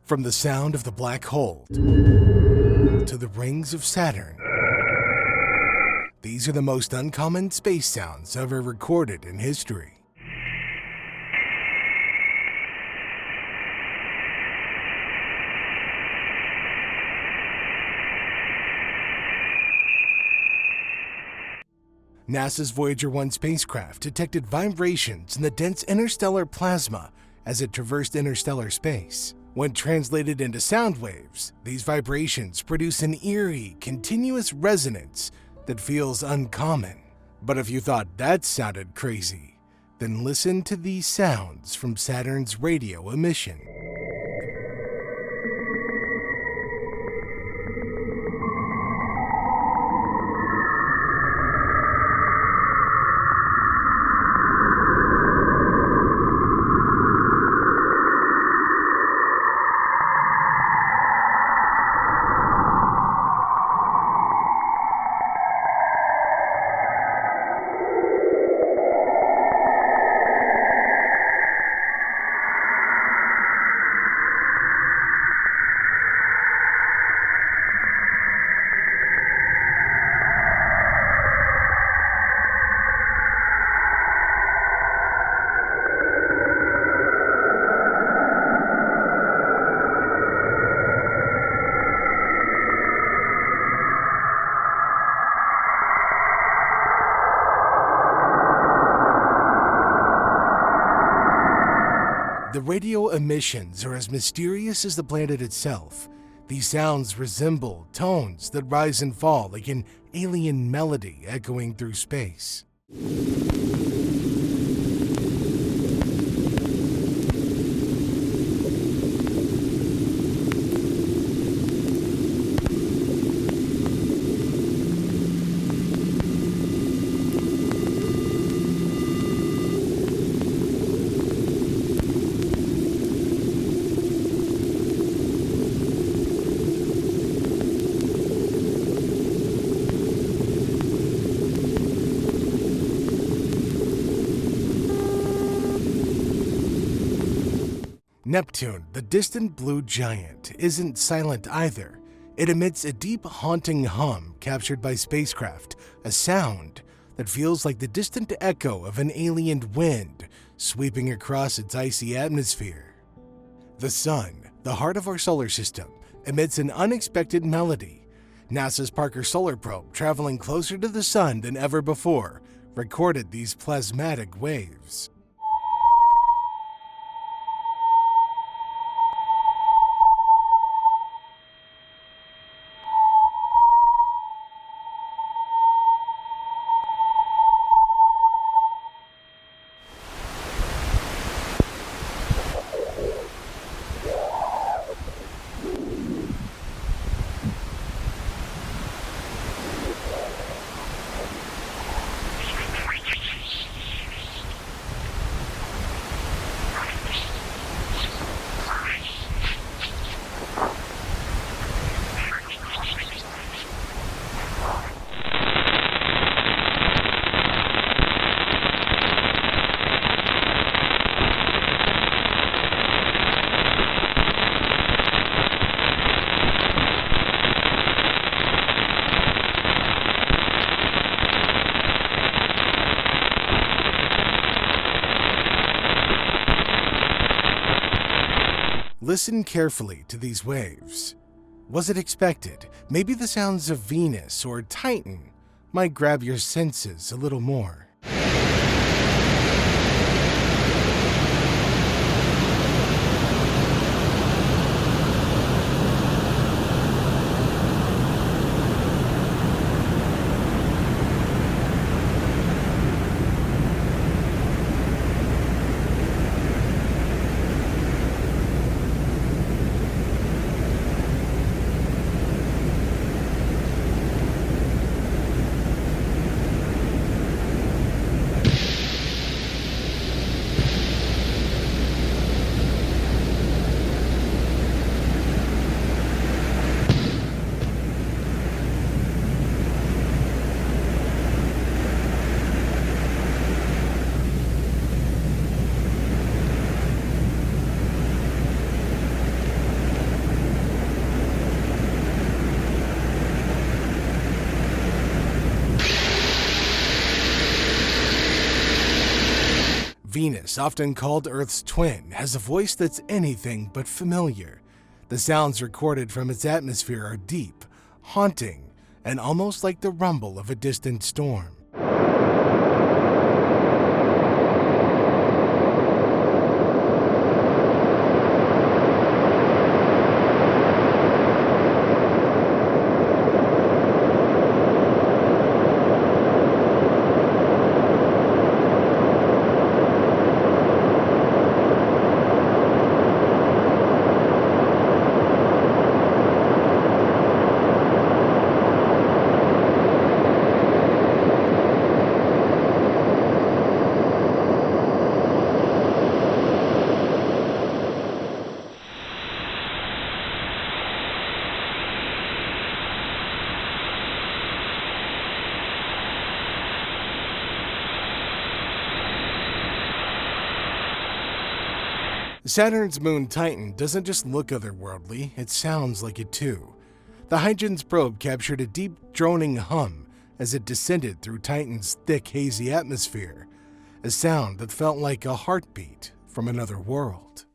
From the sound of the black hole to the rings of Saturn, these are the most uncommon space sounds ever recorded in history. NASA's Voyager 1 spacecraft detected vibrations in the dense interstellar plasma as it traversed interstellar space. When translated into sound waves, these vibrations produce an eerie, continuous resonance that feels uncommon. But if you thought that sounded crazy, then listen to these sounds from Saturn's radio emission. The radio emissions are as mysterious as the planet itself. These sounds resemble tones that rise and fall like an alien melody echoing through space. Neptune, the distant blue giant, isn't silent either. It emits a deep, haunting hum captured by spacecraft, a sound that feels like the distant echo of an alien wind sweeping across its icy atmosphere. The Sun, the heart of our solar system, emits an unexpected melody. NASA's Parker Solar Probe, traveling closer to the Sun than ever before, recorded these plasmatic waves. Listen carefully to these waves. Was it expected? Maybe the sounds of Venus or Titan might grab your senses a little more. Venus, often called Earth's twin, has a voice that's anything but familiar. The sounds recorded from its atmosphere are deep, haunting, and almost like the rumble of a distant storm. Saturn's moon Titan doesn't just look otherworldly, it sounds like it too. The Huygens probe captured a deep, droning hum as it descended through Titan's thick, hazy atmosphere, a sound that felt like a heartbeat from another world.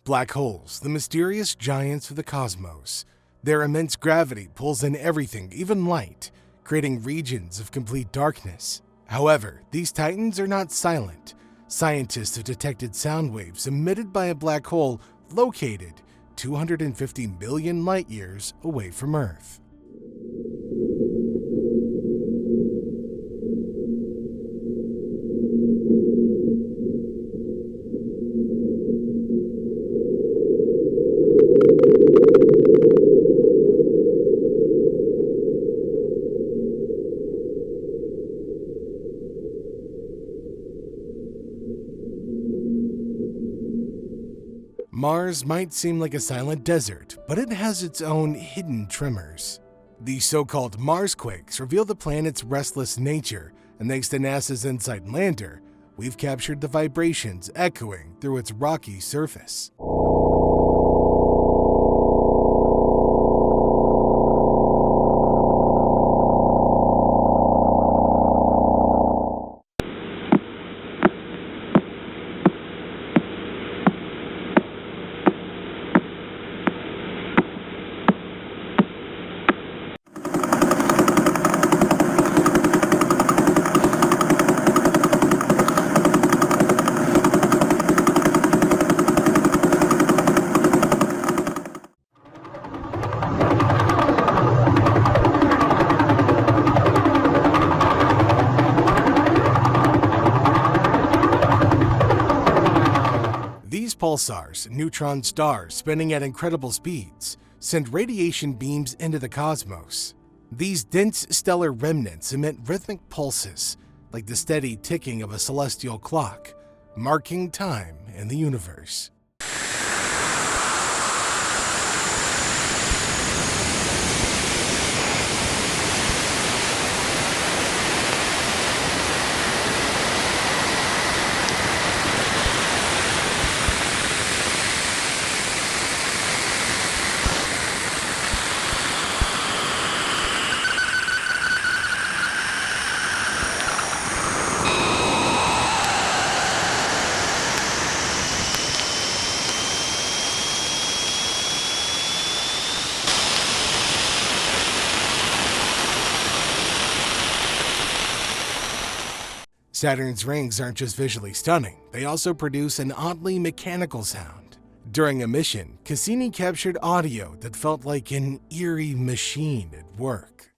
Black holes, the mysterious giants of the cosmos. Their immense gravity pulls in everything, even light, creating regions of complete darkness. However, these titans are not silent. Scientists have detected sound waves emitted by a black hole located 250 million light-years away from Earth. Mars might seem like a silent desert, but it has its own hidden tremors. These so-called MarsQuakes reveal the planet's restless nature, and thanks to NASA's InSight lander, we've captured the vibrations echoing through its rocky surface. These pulsars, neutron stars spinning at incredible speeds, send radiation beams into the cosmos. These dense stellar remnants emit rhythmic pulses, like the steady ticking of a celestial clock, marking time in the universe. Saturn's rings aren't just visually stunning, they also produce an oddly mechanical sound. During Emission, Cassini captured audio that felt like an eerie machine at work.